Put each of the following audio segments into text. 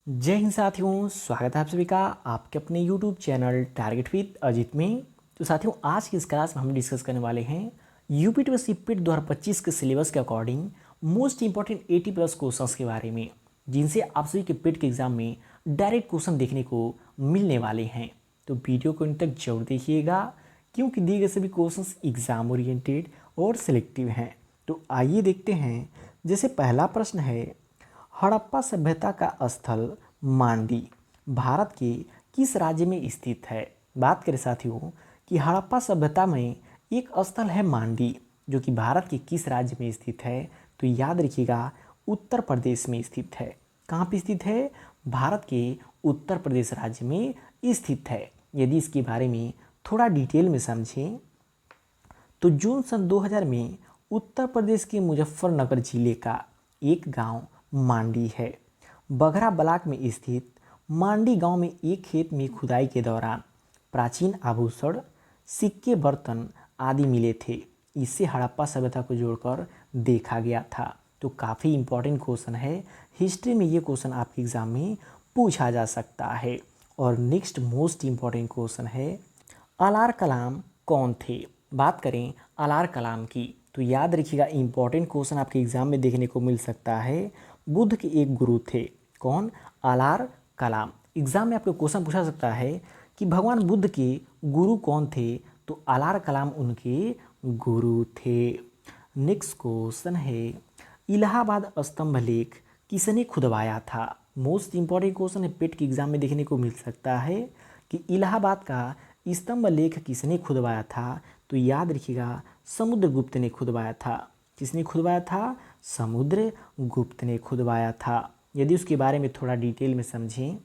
जय हिंद साथियों, स्वागत है आप सभी का आपके अपने YouTube channel target with Ajit में। तो साथियों, आज की इस क्लास में हम डिस्कस करने वाले हैं यूपी टू सीपीट 2025 के सिलेबस के अकॉर्डिंग मोस्ट इंपॉर्टेंट 80+ क्वेश्चंस के बारे में, जिनसे आप सभी के पेट के एग्जाम में डायरेक्ट क्वेश्चन देखने को मिलने वाले हैं। तो वीडियो को इन तक जरूर देखिएगा, क्योंकि दिए गए सभी क्वेश्चंस एग्जाम ओरिएंटेड और सिलेक्टिव हैं। तो आइए देखते हैं। जैसे पहला प्रश्न है, हड़प्पा सभ्यता का स्थल मांडी भारत के किस राज्य में स्थित है। बात करें साथियों कि हड़प्पा सभ्यता में एक स्थल है मांडी, जो कि भारत के किस राज्य में स्थित है, तो याद रखिएगा उत्तर प्रदेश में स्थित है। कहाँ पे स्थित है? भारत के उत्तर प्रदेश राज्य में स्थित है। यदि इसके बारे में थोड़ा डिटेल में समझें तो जून सन 2000 में उत्तर प्रदेश के मुजफ्फरनगर जिले का एक गांव मांडी है। बघरा ब्लॉक में स्थित मांडी गांव में एक खेत में खुदाई के दौरान प्राचीन आभूषण, सिक्के, बर्तन आदि मिले थे। इससे हड़प्पा सभ्यता को जोड़कर देखा गया था। तो काफ़ी इंपॉर्टेंट क्वेश्चन है। हिस्ट्री में ये क्वेश्चन आपके एग्जाम में पूछा जा सकता है। और नेक्स्ट मोस्ट इंपॉर्टेंट क्वेश्चन है, अलार कलाम कौन थे। बात करें अलार कलाम की तो याद रखिएगा इंपॉर्टेंट क्वेश्चन आपके एग्जाम में देखने को मिल सकता है। बुद्ध के एक गुरु थे। कौन? अलार कलाम। एग्जाम में आपको क्वेश्चन पूछा सकता है कि भगवान बुद्ध के गुरु कौन थे, तो अलार कलाम उनके गुरु थे। नेक्स्ट क्वेश्चन है, इलाहाबाद स्तंभ लेख किसने खुदवाया था। मोस्ट इंपॉर्टेंट क्वेश्चन है, पेट के एग्जाम में देखने को मिल सकता है कि इलाहाबाद का स्तंभ लेख किसने खुदवाया था, तो याद रखिएगा समुद्रगुप्त ने खुदवाया था। किसने खुदवाया था? समुद्रगुप्त ने खुदवाया था। यदि उसके बारे में थोड़ा डिटेल में समझें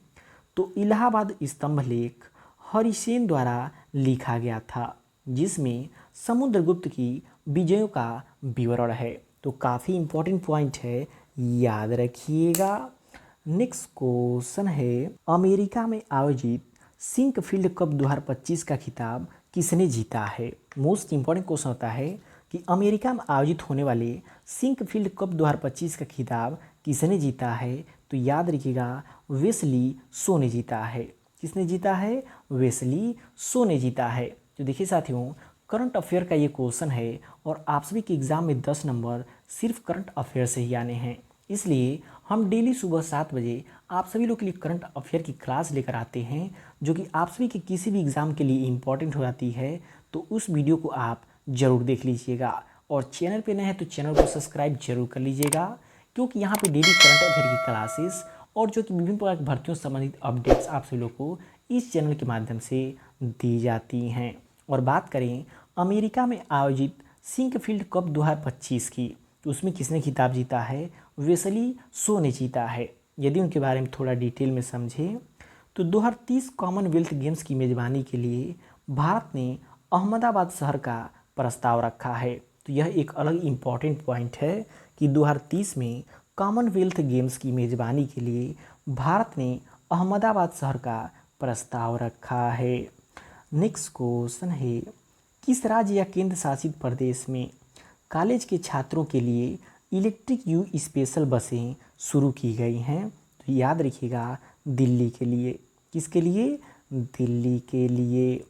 तो इलाहाबाद स्तंभ लेख हरिसेन द्वारा लिखा गया था, जिसमें समुद्रगुप्त की विजयों का विवरण है। तो काफ़ी इंपॉर्टेंट पॉइंट है, याद रखिएगा। नेक्स्ट क्वेश्चन है, अमेरिका में आयोजित सिंकफील्ड कप 2025 का खिताब किसने जीता है। मोस्ट इंपॉर्टेंट क्वेश्चन होता है कि अमेरिका में आयोजित होने वाले सिंकफील्ड कप 2025 का खिताब किसने जीता है, तो याद रखिएगा वेस्ली सो ने जीता है। किसने जीता है? वेस्ली सो ने जीता है। तो देखिए साथियों, करंट अफेयर का ये क्वेश्चन है और आप सभी के एग्जाम में 10 नंबर सिर्फ करंट अफेयर से ही आने हैं। इसलिए हम डेली सुबह 7 बजे आप सभी लोग के लिए करंट अफेयर की क्लास लेकर आते हैं, जो कि आप सभी के किसी भी एग्ज़ाम के लिए इम्पॉर्टेंट हो जाती है। तो उस वीडियो को आप ज़रूर देख लीजिएगा और चैनल पे नए हैं तो चैनल को सब्सक्राइब जरूर कर लीजिएगा, क्योंकि यहाँ पे डेली करंट अफेयर की क्लासेस और जो कि विभिन्न प्रकार की भर्तियों से संबंधित अपडेट्स आप सभी लोग को इस चैनल के माध्यम से दी जाती हैं। और बात करें अमेरिका में आयोजित सिंकफील्ड कप 2025 की, तो उसमें किसने खिताब जीता है? वेस्ली सो ने जीता है। यदि उनके बारे में थोड़ा डिटेल में समझें तो 2030 कॉमनवेल्थ गेम्स की मेज़बानी के लिए भारत ने अहमदाबाद शहर का प्रस्ताव रखा है। तो यह एक अलग इम्पॉर्टेंट पॉइंट है कि 2030 में कॉमनवेल्थ गेम्स की मेज़बानी के लिए भारत ने अहमदाबाद शहर का प्रस्ताव रखा है। नेक्स्ट क्वेश्चन है, किस राज्य या केंद्र शासित प्रदेश में कॉलेज के छात्रों के लिए इलेक्ट्रिक यू स्पेशल बसें शुरू की गई हैं, तो याद रखिएगा दिल्ली के लिए। किसके लिए? दिल्ली के लिए।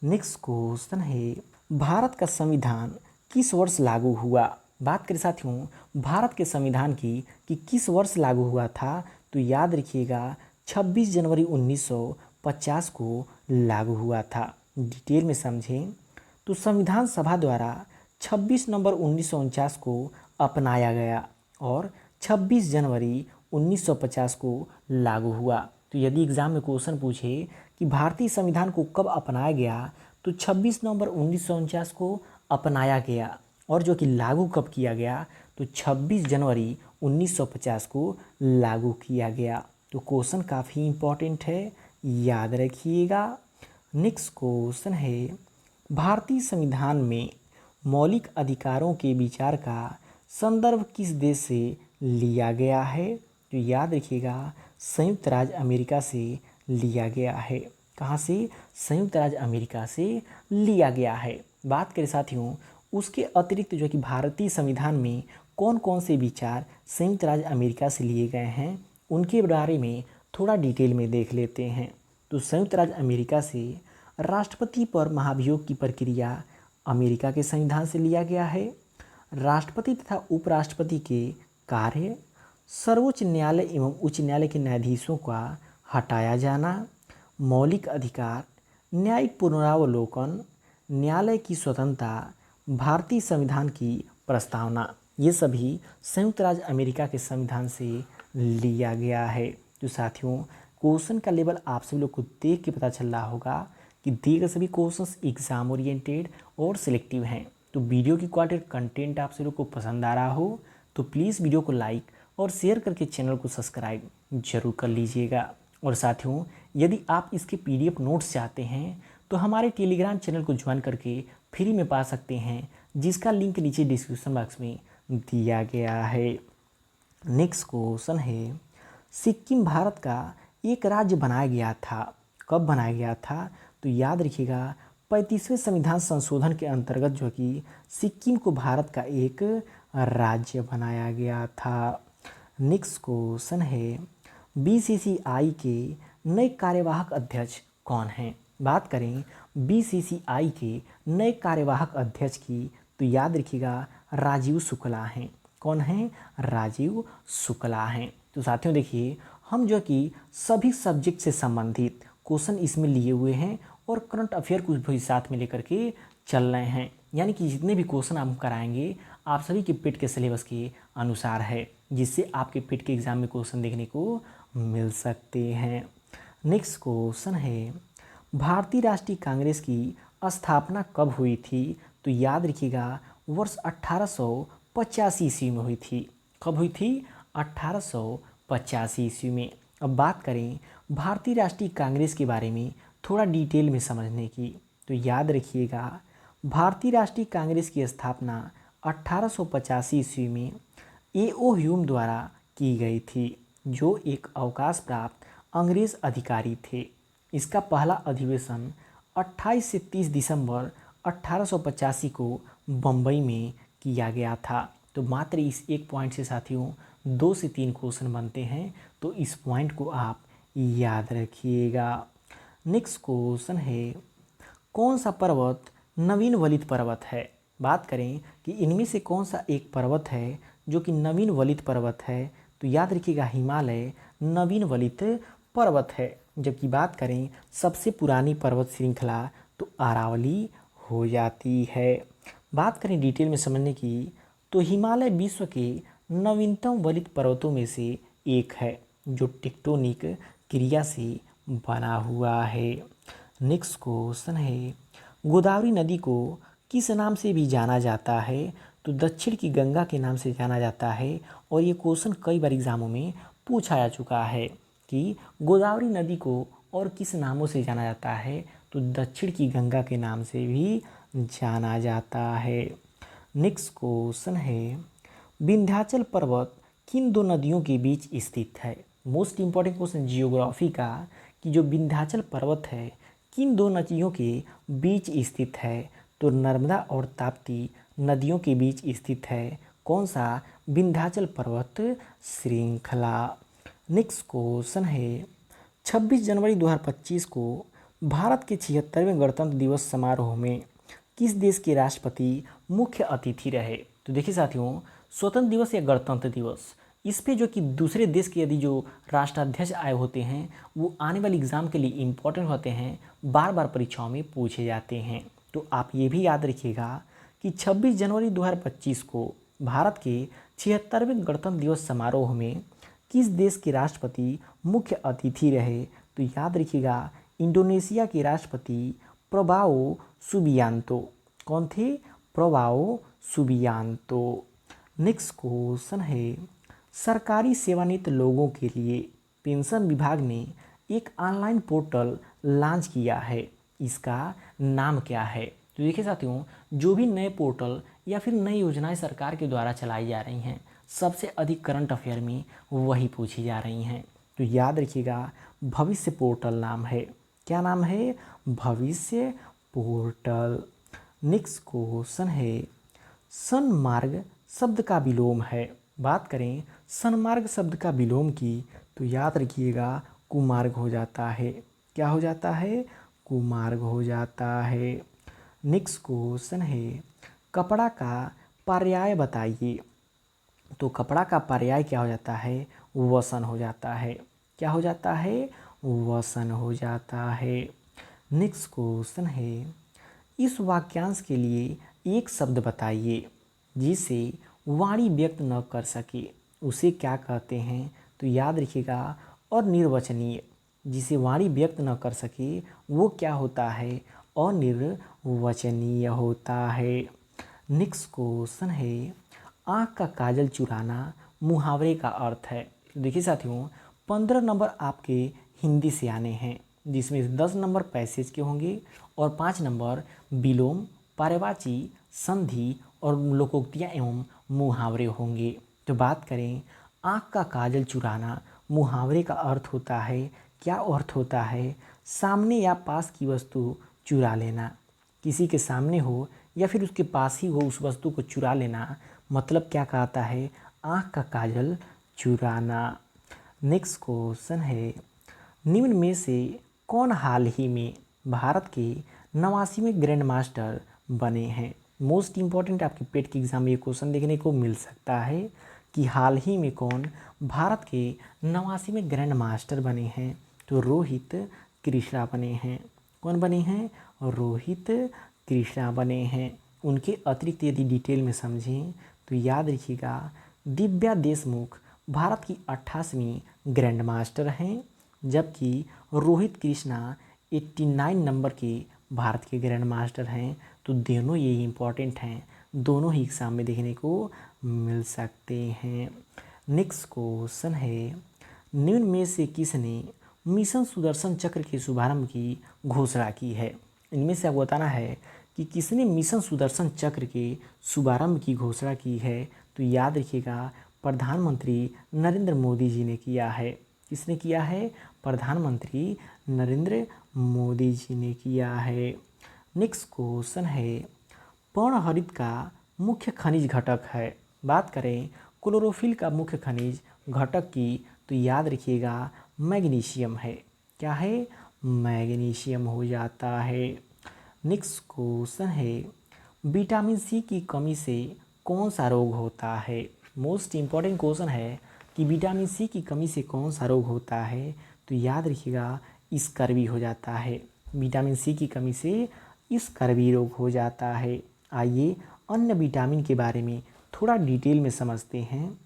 नेक्स्ट क्वेश्चन है, भारत का संविधान किस वर्ष लागू हुआ। बात करें साथियों भारत के संविधान की कि किस वर्ष लागू हुआ था, तो याद रखिएगा 26 जनवरी 1950 को लागू हुआ था। डिटेल में समझें तो संविधान सभा द्वारा 26 नवंबर 1949 को अपनाया गया और 26 जनवरी 1950 को लागू हुआ। तो यदि एग्जाम में क्वेश्चन पूछे कि भारतीय संविधान को कब अपनाया गया, तो 26 नवंबर 1949 को अपनाया गया और जो कि लागू कब किया गया, तो 26 जनवरी 1950 को लागू किया गया। तो क्वेश्चन काफ़ी इम्पोर्टेंट है, याद रखिएगा। नेक्स्ट क्वेश्चन है, भारतीय संविधान में मौलिक अधिकारों के विचार का संदर्भ किस देश से लिया गया है, तो याद रखिएगा संयुक्त राज्य अमेरिका से लिया गया है। कहाँ से? संयुक्त राज्य अमेरिका से लिया गया है। बात करें साथियों उसके अतिरिक्त जो कि भारतीय संविधान में कौन कौन से विचार संयुक्त राज्य अमेरिका से लिए गए हैं, उनके बारे में थोड़ा डिटेल में देख लेते हैं। तो संयुक्त राज्य अमेरिका से राष्ट्रपति पर महाभियोग की प्रक्रिया अमेरिका के संविधान से लिया गया है। राष्ट्रपति तथा उपराष्ट्रपति के कार्य, सर्वोच्च न्यायालय एवं उच्च न्यायालय के न्यायाधीशों का हटाया जाना, मौलिक अधिकार, न्यायिक पुनरावलोकन, न्यायालय की स्वतंत्रता, भारतीय संविधान की प्रस्तावना, ये सभी संयुक्त राज्य अमेरिका के संविधान से लिया गया है। तो साथियों, क्वेश्चन का लेवल आप सभी लोग को देख के पता चल रहा होगा कि दिए गए सभी क्वेश्चंस एग्जाम ओरिएंटेड और सिलेक्टिव हैं। तो वीडियो की क्वालिटी और कंटेंट आप सभी लोग को पसंद आ रहा हो तो प्लीज़ वीडियो को लाइक और शेयर करके चैनल को सब्सक्राइब जरूर कर लीजिएगा। और साथियों, यदि आप इसके PDF नोट्स चाहते हैं तो हमारे टेलीग्राम चैनल को ज्वाइन करके फ्री में पा सकते हैं, जिसका लिंक नीचे डिस्क्रिप्शन बॉक्स में दिया गया है। नेक्स्ट क्वेश्चन है, सिक्किम भारत का एक राज्य बनाया गया था। कब बनाया गया था? तो याद रखिएगा 35वें संविधान संशोधन के अंतर्गत जो कि सिक्किम को भारत का एक राज्य बनाया गया था। नेक्स्ट क्वेश्चन है, BCCI के नए कार्यवाहक अध्यक्ष कौन हैं? बात करें BCCI के नए कार्यवाहक अध्यक्ष की तो याद रखिएगा राजीव शुक्ला हैं। कौन हैं? राजीव शुक्ला हैं। तो साथियों देखिए, हम जो कि सभी सब्जेक्ट से संबंधित क्वेश्चन इसमें लिए हुए हैं और करंट अफेयर को भी साथ में लेकर के चल रहे हैं, यानी कि जितने भी क्वेश्चन हम कराएंगे आप सभी के पेट के सिलेबस के अनुसार है, जिससे आपके पेट के एग्जाम में क्वेश्चन देखने को मिल सकते हैं। नेक्स्ट क्वेश्चन है, भारतीय राष्ट्रीय कांग्रेस की स्थापना कब हुई थी? तो याद रखिएगा वर्ष 1885 ईस्वी में हुई थी। कब हुई थी? 1885 ईस्वी में। अब बात करें भारतीय राष्ट्रीय कांग्रेस के बारे में थोड़ा डिटेल में समझने की, तो याद रखिएगा भारतीय राष्ट्रीय कांग्रेस की स्थापना 1885 ईस्वी में A.O. ह्यूम द्वारा की गई थी, जो एक अवकाश प्राप्त अंग्रेज अधिकारी थे। इसका पहला अधिवेशन 28 से 30 दिसंबर 1885 को बम्बई में किया गया था। तो मात्र इस एक पॉइंट से साथियों 2 से 3 क्वेश्चन बनते हैं, तो इस पॉइंट को आप याद रखिएगा। नेक्स्ट क्वेश्चन है, कौन सा पर्वत नवीन वलित पर्वत है? बात करें कि इनमें से कौन सा एक पर्वत है जो कि नवीन वलित पर्वत है, तो याद रखिएगा हिमालय नवीन वलित पर्वत है। जबकि बात करें सबसे पुरानी पर्वत श्रृंखला तो अरावली हो जाती है। बात करें डिटेल में समझने की, तो हिमालय विश्व के नवीनतम वलित पर्वतों में से एक है, जो टेक्टोनिक क्रिया से बना हुआ है। नेक्स्ट क्वेश्चन है, गोदावरी नदी को किस नाम से भी जाना जाता है? तो दक्षिण की गंगा के नाम से जाना जाता है। और ये क्वेश्चन कई बार एग्जामों में पूछा जा चुका है कि गोदावरी नदी को और किस नामों से जाना जाता है? तो दक्षिण की गंगा के नाम से भी जाना जाता है। नेक्स्ट क्वेश्चन है, विंध्याचल पर्वत किन दो नदियों के बीच स्थित है? मोस्ट इंपॉर्टेंट क्वेश्चन जियोग्राफी का, कि जो विंध्याचल पर्वत है किन दो नदियों के बीच स्थित है? तो नर्मदा और ताप्ती नदियों के बीच स्थित है। कौन सा? विंध्याचल पर्वत श्रृंखला। नेक्स्ट क्वेश्चन है, 26 जनवरी 2025 को भारत के 76वें गणतंत्र दिवस समारोह में किस देश के राष्ट्रपति मुख्य अतिथि रहे? तो देखिए साथियों, स्वतंत्र दिवस या गणतंत्र दिवस, इस पे जो कि दूसरे देश के यदि जो राष्ट्राध्यक्ष आए होते हैं वो आने वाले एग्ज़ाम के लिए इम्पोर्टेंट होते हैं, बार बार परीक्षाओं में पूछे जाते हैं। तो आप ये भी याद रखिएगा कि 26 जनवरी 2025 को भारत के 76वें गणतंत्र दिवस समारोह में किस देश के राष्ट्रपति मुख्य अतिथि रहे? तो याद रखिएगा इंडोनेशिया के राष्ट्रपति प्रबाओ सुबियांतो। कौन थे? प्रबाओ सुबियांतो। नेक्स्ट क्वेश्चन है, सरकारी सेवानिवृत्त लोगों के लिए पेंशन विभाग ने एक ऑनलाइन पोर्टल लॉन्च किया है, इसका नाम क्या है? तो देखिए साथियों, जो भी नए पोर्टल या फिर नई योजनाएं सरकार के द्वारा चलाई जा रही हैं, सबसे अधिक करंट अफेयर में वही पूछी जा रही हैं। तो याद रखिएगा भविष्य पोर्टल नाम है। क्या नाम है? भविष्य पोर्टल। नेक्स्ट क्वेश्चन है, सन्मार्ग शब्द का विलोम है। बात करें सन्मार्ग शब्द का विलोम की, तो याद रखिएगा कुमार्ग हो जाता है। क्या हो जाता है? कुमार्ग हो जाता है। नेक्स्ट क्वेश्चन है कपड़ा का पर्याय बताइए। तो कपड़ा का पर्याय क्या हो जाता है? वसन हो जाता है। क्या हो जाता है? वसन हो जाता है। नेक्स्ट क्वेश्चन है इस वाक्यांश के लिए एक शब्द बताइए जिसे वाणी व्यक्त न कर सके, उसे क्या कहते हैं? तो याद रखिएगा अनिर्वचनीय। जिसे वाणी व्यक्त न कर सके वो क्या होता है? अनिर्वचनीय होता है। नेक्स्ट क्वेश्चन है आँख का काजल चुराना मुहावरे का अर्थ है। तो देखिए साथियों 15 नंबर आपके हिंदी से आने हैं, जिसमें 10 नंबर पैसेज के होंगे और 5 नंबर विलोम, पर्यायवाची, संधि और लोकोक्तियाँ एवं मुहावरे होंगे। तो बात करें आँख का काजल चुराना मुहावरे का अर्थ होता है, क्या अर्थ होता है? सामने या पास की वस्तु चुरा लेना। किसी के सामने हो या फिर उसके पास ही हो उस वस्तु को चुरा लेना, मतलब क्या कहता है? आँख का काजल चुराना। नेक्स्ट क्वेश्चन है निम्न में से कौन हाल ही में भारत के 89वें ग्रैंड मास्टर बने हैं? मोस्ट इम्पॉर्टेंट आपके पेट के एग्जाम में ये क्वेश्चन देखने को मिल सकता है कि हाल ही में कौन भारत के 89वें ग्रैंड मास्टर बने हैं? तो रोहित कृष्णा बने हैं। कौन बने हैं? रोहित कृष्णा बने हैं। उनके अतिरिक्त यदि डिटेल में समझें तो याद रखिएगा दिव्या देशमुख भारत की 88वीं ग्रैंड मास्टर हैं, जबकि रोहित कृष्णा 89 नंबर के भारत के ग्रैंड मास्टर हैं। तो दोनों ये इम्पॉर्टेंट हैं, दोनों ही एग्जाम में देखने को मिल सकते हैं। नेक्स्ट क्वेश्चन है निम्न में से किसने मिशन सुदर्शन चक्र के शुभारंभ की घोषणा की है? इनमें से आपको बताना है कि किसने मिशन सुदर्शन चक्र के शुभारंभ की घोषणा की है। तो याद रखिएगा प्रधानमंत्री नरेंद्र मोदी जी ने किया है। किसने किया है? प्रधानमंत्री नरेंद्र मोदी जी ने किया है। नेक्स्ट क्वेश्चन है पर्णहरित का मुख्य खनिज घटक है। बात करें क्लोरोफिल का मुख्य खनिज घटक की तो याद रखिएगा मैग्नीशियम है। क्या है? मैग्नीशियम हो जाता है। नेक्स्ट क्वेश्चन है विटामिन सी की कमी से कौन सा रोग होता है? मोस्ट इम्पॉर्टेंट क्वेश्चन है कि विटामिन सी की कमी से कौन सा रोग होता है? तो याद रखिएगा स्कर्वी हो जाता है। विटामिन सी की कमी से स्कर्वी रोग हो जाता है। आइए अन्य विटामिन के बारे में थोड़ा डिटेल में समझते हैं।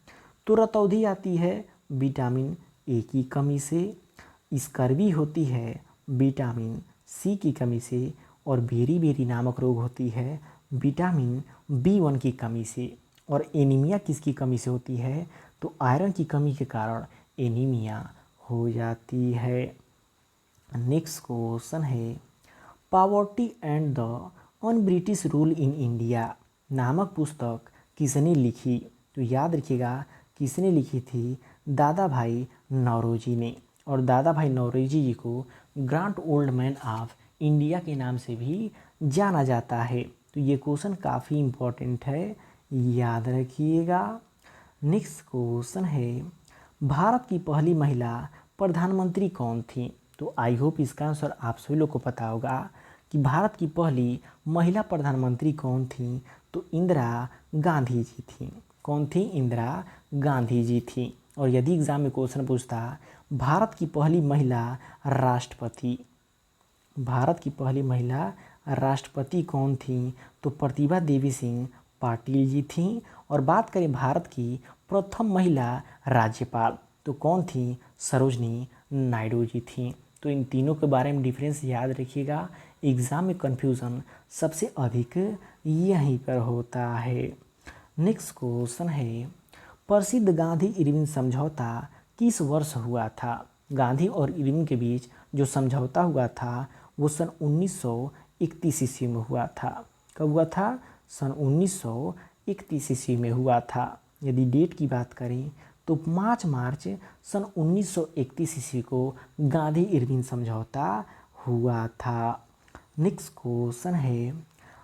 तो रतौंधी आती है विटामिन ए की कमी से, स्कर्वी होती है विटामिन सी की कमी से, और बेरी बेरी नामक रोग होती है विटामिन B1 की कमी से। और एनीमिया किसकी कमी से होती है? तो आयरन की कमी के कारण एनीमिया हो जाती है। नेक्स्ट क्वेश्चन है poverty and the on British rule in India नामक पुस्तक किसने लिखी? तो याद रखिएगा किसने लिखी थी? दादा भाई नौरोजी ने। और दादा भाई नौरोजी जी को grant old man of India के नाम से भी जाना जाता है। तो ये क्वेश्चन काफ़ी इम्पोर्टेंट है, याद रखिएगा। नेक्स्ट क्वेश्चन है भारत की पहली महिला प्रधानमंत्री कौन थी? तो आई होप इसका आंसर आप सभी लोग को पता होगा कि भारत की पहली महिला प्रधानमंत्री कौन थी? तो इंदिरा गांधी जी थी। कौन थी? इंदिरा गांधी जी थी। और यदि एग्जाम में क्वेश्चन पूछता भारत की पहली महिला राष्ट्रपति, भारत की पहली महिला राष्ट्रपति कौन थी? तो प्रतिभा देवी सिंह पाटिल जी थी। और बात करें भारत की प्रथम महिला राज्यपाल तो कौन थी? सरोजनी नायडू जी थी। तो इन तीनों के बारे में डिफरेंस याद रखिएगा, एग्ज़ाम में कन्फ्यूज़न सबसे अधिक यहीं पर होता है। नेक्स्ट क्वेश्चन है प्रसिद्ध गांधी इरविन समझौता किस वर्ष हुआ था? गांधी और इरविन के बीच जो समझौता हुआ था वो सन 1931 ईस्वी में हुआ था। कब हुआ था? सन 1931 ईस्वी में हुआ था। यदि डेट की बात करें तो 5 मार्च सन 1931 ईस्वी को गांधी इरविन समझौता हुआ था। नेक्स्ट क्वेश्चन है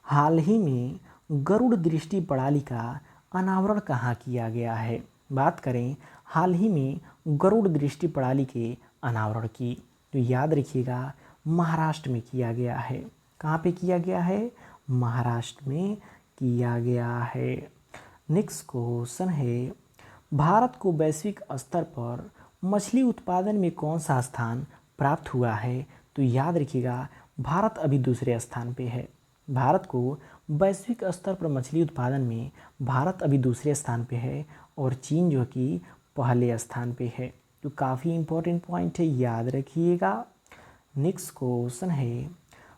हाल ही में गरुड़ दृष्टि प्रणाली का अनावरण कहाँ किया गया है? बात करें हाल ही में गरुड़ दृष्टि प्रणाली के अनावरण की। तो याद रखिएगा महाराष्ट्र में किया गया है। कहाँ पे किया गया है? महाराष्ट्र में किया गया है। नेक्स्ट क्वेश्चन है, भारत को वैश्विक स्तर पर मछली उत्पादन में कौन सा स्थान प्राप्त हुआ है? तो याद रखिएगा भारत अभी दूसरे स्थान पे है। भारत को वैश्विक स्तर पर मछली उत्पादन में भारत अभी दूसरे स्थान पे है और चीन जो कि पहले स्थान पे है। तो काफ़ी इम्पोर्टेंट पॉइंट है, याद रखिएगा। नेक्स्ट क्वेश्चन है,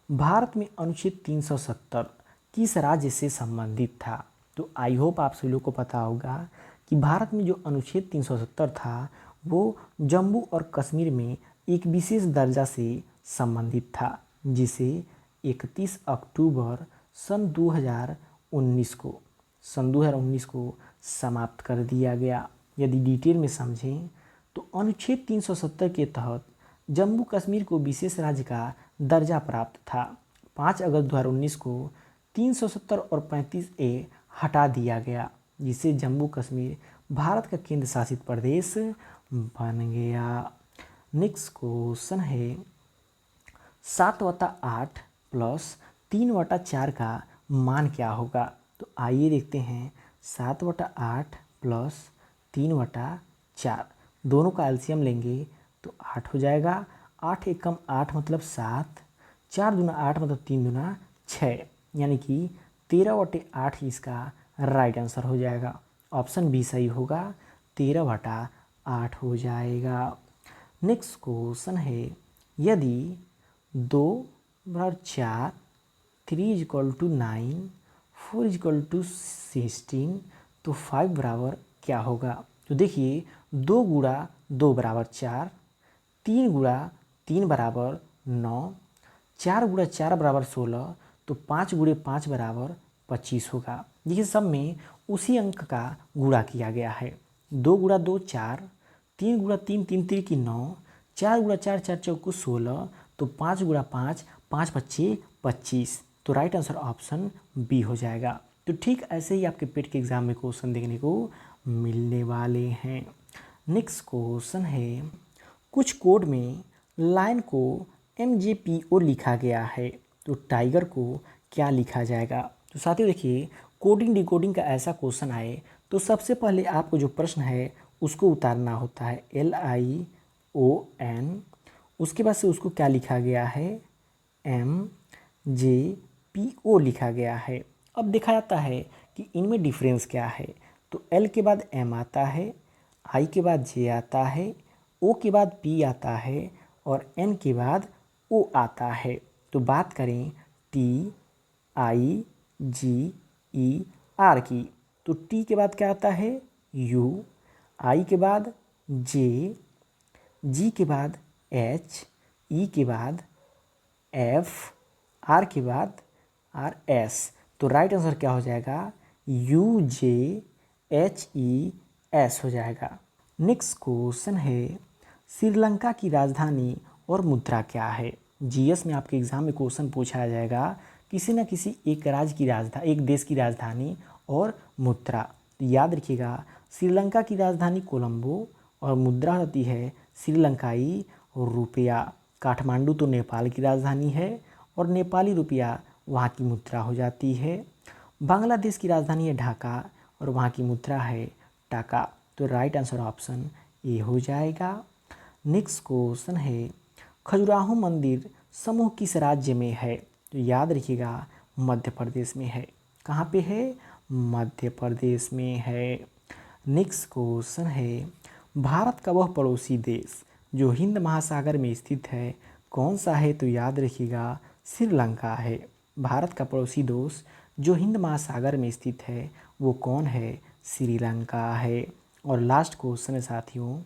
भारत में अनुच्छेद 370 किस राज्य से संबंधित था? तो आई होप आप सभी लोग को पता होगा कि भारत में जो अनुच्छेद 370 था वो जम्मू और कश्मीर में एक विशेष दर्जा से संबंधित था, जिसे 31 अक्टूबर सन 2019 को समाप्त कर दिया गया। यदि डिटेल में समझें तो अनुच्छेद 370 के तहत जम्मू कश्मीर को विशेष राज्य का दर्जा प्राप्त था। 5 अगस्त 2019 को 370 और 35A हटा दिया गया, जिससे जम्मू कश्मीर भारत का केंद्र शासित प्रदेश बन गया। नेक्स्ट क्वेश्चन है, 7/8 प्लस 3/4 का मान क्या होगा? तो आइए देखते हैं। 7/8 प्लस 3/4 दोनों का एलसीएम लेंगे तो 8 हो जाएगा। 8 एकम 8 मतलब 7, 4 दूना 8 मतलब 3 दूना 6, यानी कि 13/8 ही इसका राइट आंसर हो जाएगा। ऑप्शन बी सही होगा, 13/8 हो जाएगा। नेक्स्ट क्वेश्चन है, यदि 2/4, 3 = 9, 4 = 16 तो 5 बराबर क्या होगा? तो देखिए 2 गुणा 2 बराबर 4, 3 गुणा 3 बराबर 9, 4 गुणा 4 बराबर 16, तो 5 गुणे 5 बराबर 25 होगा। देखिए सब में उसी अंक का गुणा किया गया है। 2 गुणा 2 4, 3 गुणा 3 3 3 की 9, 4 गुणा 4 4 चौको 16, तो 5 गुणा 5 5 25 25, तो राइट आंसर ऑप्शन बी हो जाएगा। तो ठीक ऐसे ही आपके पेट के एग्जाम में क्वेश्चन देखने को मिलने वाले हैं। नेक्स्ट क्वेश्चन है, कुछ कोड में लाइन को MJPO लिखा गया है, तो टाइगर को क्या लिखा जाएगा? तो साथियों देखिए, कोडिंग डिकोडिंग का ऐसा क्वेश्चन आए तो सबसे पहले आपको जो प्रश्न है उसको उतारना होता है, LION, उसके बाद से उसको क्या लिखा गया है, MJPO लिखा गया है। अब देखा जाता है कि इनमें डिफरेंस क्या है। तो L के बाद M आता है, I के बाद J आता है, O के बाद P आता है और N के बाद O आता है। तो बात करें TIGER की, तो T के बाद क्या आता है, U, I के बाद J, G के बाद H, E के बाद F, R के बाद RS। तो राइट आंसर क्या हो जाएगा, UJHES हो जाएगा। नेक्स्ट क्वेश्चन है, श्रीलंका की राजधानी और मुद्रा क्या है? जीएस में आपके एग्जाम में क्वेश्चन पूछा जाएगा किसी न किसी एक राज्य की राजधानी, एक देश की राजधानी और मुद्रा। तो याद रखिएगा श्रीलंका की राजधानी कोलंबो और मुद्रा होती है श्रीलंकाई रुपया। काठमांडू तो नेपाल की राजधानी है और नेपाली रुपया वहाँ की मुद्रा हो जाती है। बांग्लादेश की राजधानी है ढाका और वहाँ की मुद्रा है टाका। तो राइट आंसर ऑप्शन ए हो जाएगा। नेक्स्ट क्वेश्चन है, खजुराहो मंदिर समूह किस राज्य में है? तो याद रखिएगा मध्य प्रदेश में है। कहाँ पे है? मध्य प्रदेश में है। नेक्स्ट क्वेश्चन है, भारत का वह पड़ोसी देश जो हिंद महासागर में स्थित है कौन सा है? तो याद रखिएगा श्रीलंका है। भारत का पड़ोसी देश जो हिंद महासागर में स्थित है वो कौन है? श्रीलंका है। और लास्ट क्वेश्चन है साथियों,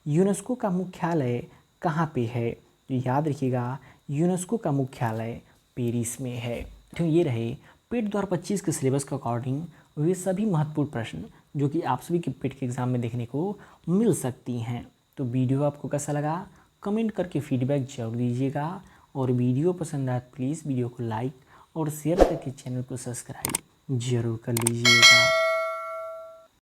यूनेस्को का मुख्यालय कहाँ पे है? तो याद रखिएगा यूनेस्को का मुख्यालय पेरिस में है। तो ये रहे पेट 2025 के सिलेबस के अकॉर्डिंग वे सभी महत्वपूर्ण प्रश्न जो कि आप सभी के पेट के एग्जाम में देखने को मिल सकती हैं। तो वीडियो आपको कैसा लगा कमेंट करके फीडबैक जरूर दीजिएगा और वीडियो पसंद आए प्लीज़ वीडियो को लाइक और शेयर करके चैनल को सब्सक्राइब जरूर कर लीजिएगा।